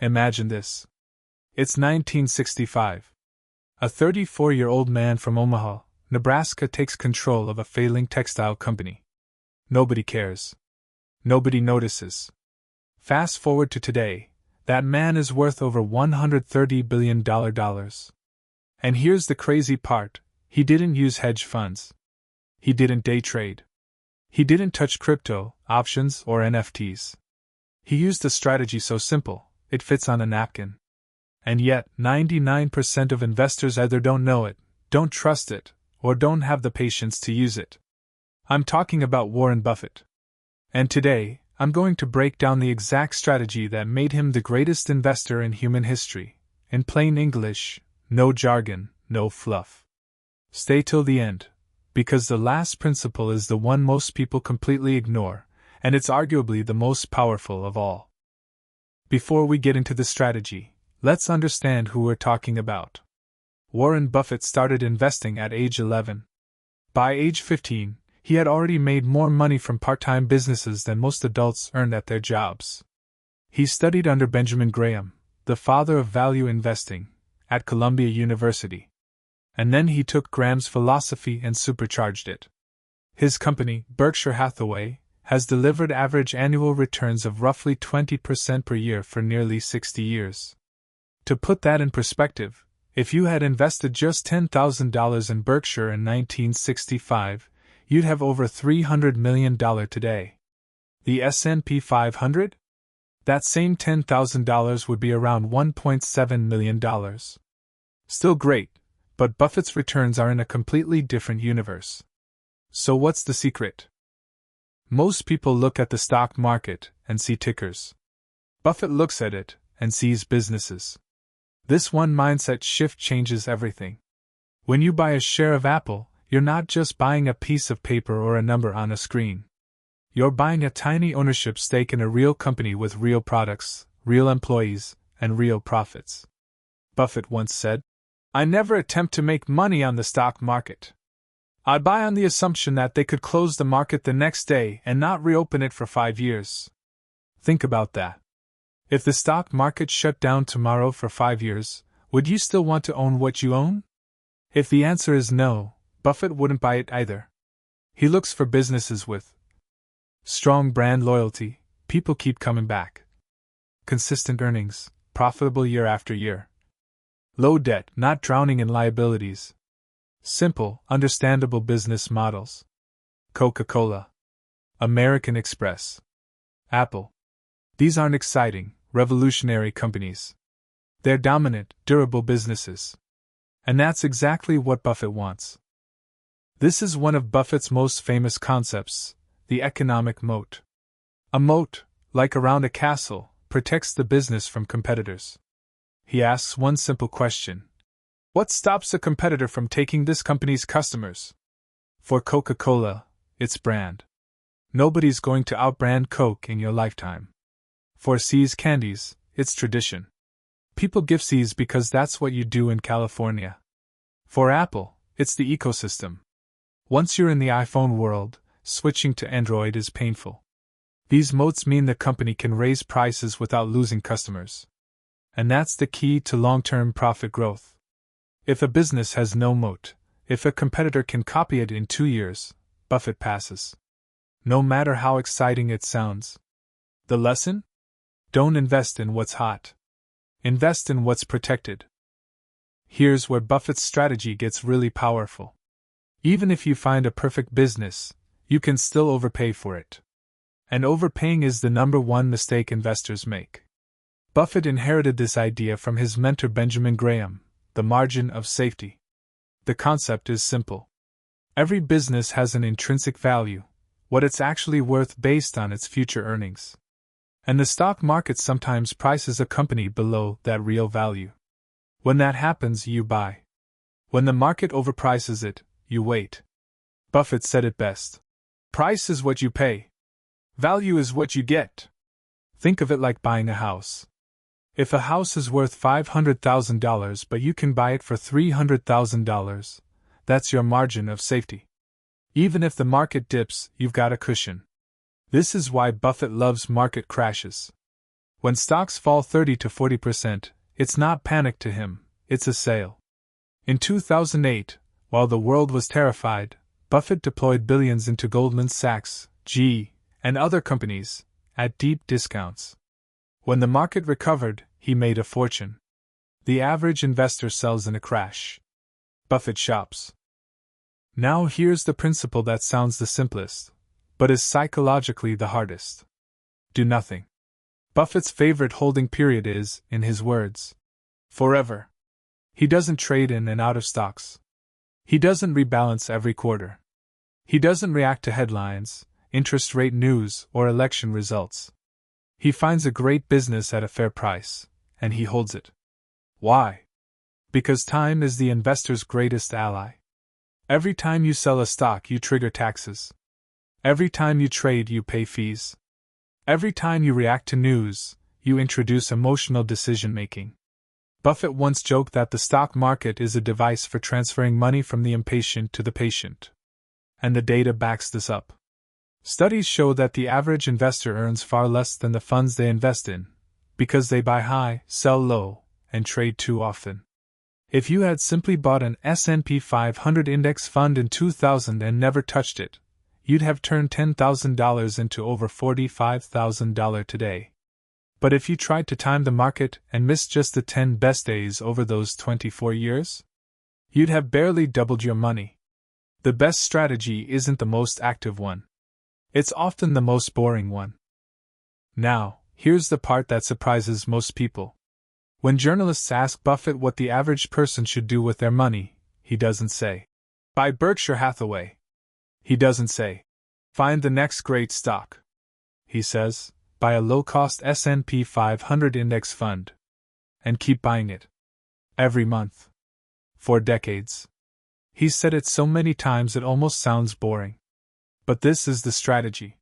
Imagine this. It's 1965. A 34-year-old man from Omaha, Nebraska takes control of a failing textile company. Nobody cares. Nobody notices. Fast forward to today, that man is worth over $130 billion. And here's the crazy part, he didn't use hedge funds. He didn't day trade. He didn't touch crypto, options, or NFTs. He used a strategy so simple, it fits on a napkin. And yet, 99% of investors either don't know it, don't trust it, or don't have the patience to use it. I'm talking about Warren Buffett. And today, I'm going to break down the exact strategy that made him the greatest investor in human history. In plain English, no jargon, no fluff. Stay till the end, because the last principle is the one most people completely ignore, and it's arguably the most powerful of all. Before we get into the strategy, let's understand who we're talking about. Warren Buffett started investing at age 11. By age 15, he had already made more money from part-time businesses than most adults earned at their jobs. He studied under Benjamin Graham, the father of value investing, at Columbia University. And then he took Graham's philosophy and supercharged it. His company, Berkshire Hathaway, has delivered average annual returns of roughly 20% per year for nearly 60 years. To put that in perspective, if you had invested just $10,000 in Berkshire in 1965, you'd have over $300 million today. The S&P 500? That same $10,000 would be around $1.7 million. Still great, but Buffett's returns are in a completely different universe. So what's the secret? Most people look at the stock market and see tickers. Buffett looks at it and sees businesses. This one mindset shift changes everything. When you buy a share of Apple, you're not just buying a piece of paper or a number on a screen. You're buying a tiny ownership stake in a real company with real products, real employees, and real profits. Buffett once said, "I never attempt to make money on the stock market. I buy on the assumption that they could close the market the next day and not reopen it for 5 years." Think about that. If the stock market shut down tomorrow for 5 years, would you still want to own what you own? If the answer is no, Buffett wouldn't buy it either. He looks for businesses with strong brand loyalty, people keep coming back, consistent earnings, profitable year after year, low debt, not drowning in liabilities, simple, understandable business models. Coca-Cola, American Express, Apple. These aren't exciting, revolutionary companies. They're dominant, durable businesses. And that's exactly what Buffett wants. This is one of Buffett's most famous concepts, the economic moat. A moat, like around a castle, protects the business from competitors. He asks one simple question. What stops a competitor from taking this company's customers? For Coca-Cola, it's brand. Nobody's going to outbrand Coke in your lifetime. For See's Candies, it's tradition. People give See's because that's what you do in California. For Apple, it's the ecosystem. Once you're in the iPhone world, switching to Android is painful. These moats mean the company can raise prices without losing customers. And that's the key to long-term profit growth. If a business has no moat, if a competitor can copy it in 2 years, Buffett passes. No matter how exciting it sounds. The lesson? Don't invest in what's hot. Invest in what's protected. Here's where Buffett's strategy gets really powerful. Even if you find a perfect business, you can still overpay for it. And overpaying is the number one mistake investors make. Buffett inherited this idea from his mentor Benjamin Graham, the margin of safety. The concept is simple. Every business has an intrinsic value, what it's actually worth based on its future earnings. And the stock market sometimes prices a company below that real value. When that happens, you buy. When the market overprices it, you wait. Buffett said it best. Price is what you pay. Value is what you get. Think of it like buying a house. If a house is worth $500,000 but you can buy it for $300,000, that's your margin of safety. Even if the market dips, you've got a cushion. This is why Buffett loves market crashes. When stocks fall 30 to 40%, it's not panic to him, it's a sale. In 2008, while the world was terrified, Buffett deployed billions into Goldman Sachs, GE, and other companies, at deep discounts. When the market recovered, he made a fortune. The average investor sells in a crash. Buffett shops. Now here's the principle that sounds the simplest, but is psychologically the hardest. Do nothing. Buffett's favorite holding period is, in his words, forever. He doesn't trade in and out of stocks. He doesn't rebalance every quarter. He doesn't react to headlines, interest rate news, or election results. He finds a great business at a fair price, and he holds it. Why? Because time is the investor's greatest ally. Every time you sell a stock, you trigger taxes. Every time you trade, you pay fees. Every time you react to news, you introduce emotional decision-making. Buffett once joked that the stock market is a device for transferring money from the impatient to the patient. And the data backs this up. Studies show that the average investor earns far less than the funds they invest in, because they buy high, sell low, and trade too often. If you had simply bought an S&P 500 index fund in 2000 and never touched it, you'd have turned $10,000 into over $45,000 today. But if you tried to time the market and missed just the 10 best days over those 24 years, you'd have barely doubled your money. The best strategy isn't the most active one. It's often the most boring one. Now, here's the part that surprises most people. When journalists ask Buffett what the average person should do with their money, he doesn't say, buy Berkshire Hathaway. He doesn't say, find the next great stock. He says, buy a low-cost S&P 500 index fund. And keep buying it. Every month. For decades. He's said it so many times it almost sounds boring. But this is the strategy.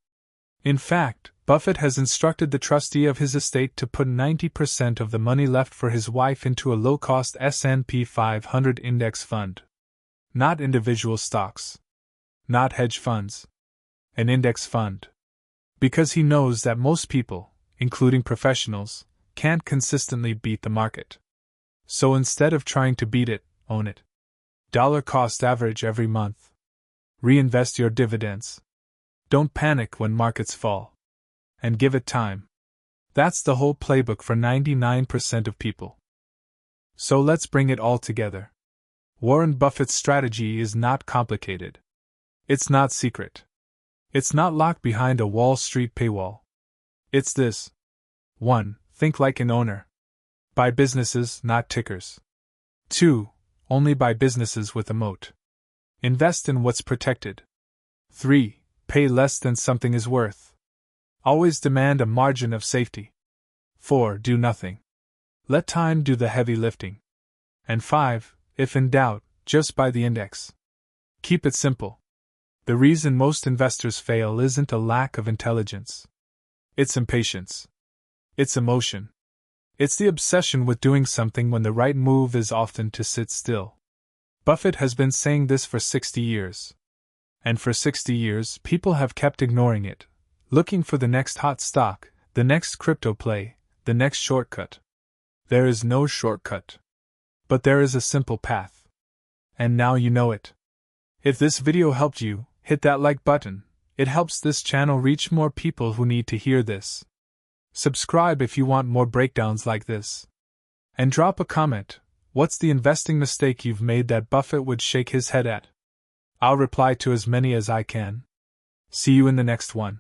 In fact, Buffett has instructed the trustee of his estate to put 90% of the money left for his wife into a low-cost S&P 500 index fund. Not individual stocks. Not hedge funds. An index fund. Because he knows that most people, including professionals, can't consistently beat the market. So instead of trying to beat it, own it. Dollar cost average every month. Reinvest your dividends. Don't panic when markets fall. And give it time. That's the whole playbook for 99% of people. So let's bring it all together. Warren Buffett's strategy is not complicated. It's not secret. It's not locked behind a Wall Street paywall. It's this. 1. Think like an owner. Buy businesses, not tickers. 2. Only buy businesses with a moat. Invest in what's protected. 3. Pay less than something is worth. Always demand a margin of safety. 4. Do nothing. Let time do the heavy lifting. And 5. If in doubt, just buy the index. Keep it simple. The reason most investors fail isn't a lack of intelligence. It's impatience. It's emotion. It's the obsession with doing something when the right move is often to sit still. Buffett has been saying this for 60 years. And for 60 years, people have kept ignoring it, looking for the next hot stock, the next crypto play, the next shortcut. There is no shortcut. But there is a simple path. And now you know it. If this video helped you, hit that like button. It helps this channel reach more people who need to hear this. Subscribe if you want more breakdowns like this. And drop a comment. What's the investing mistake you've made that Buffett would shake his head at? I'll reply to as many as I can. See you in the next one.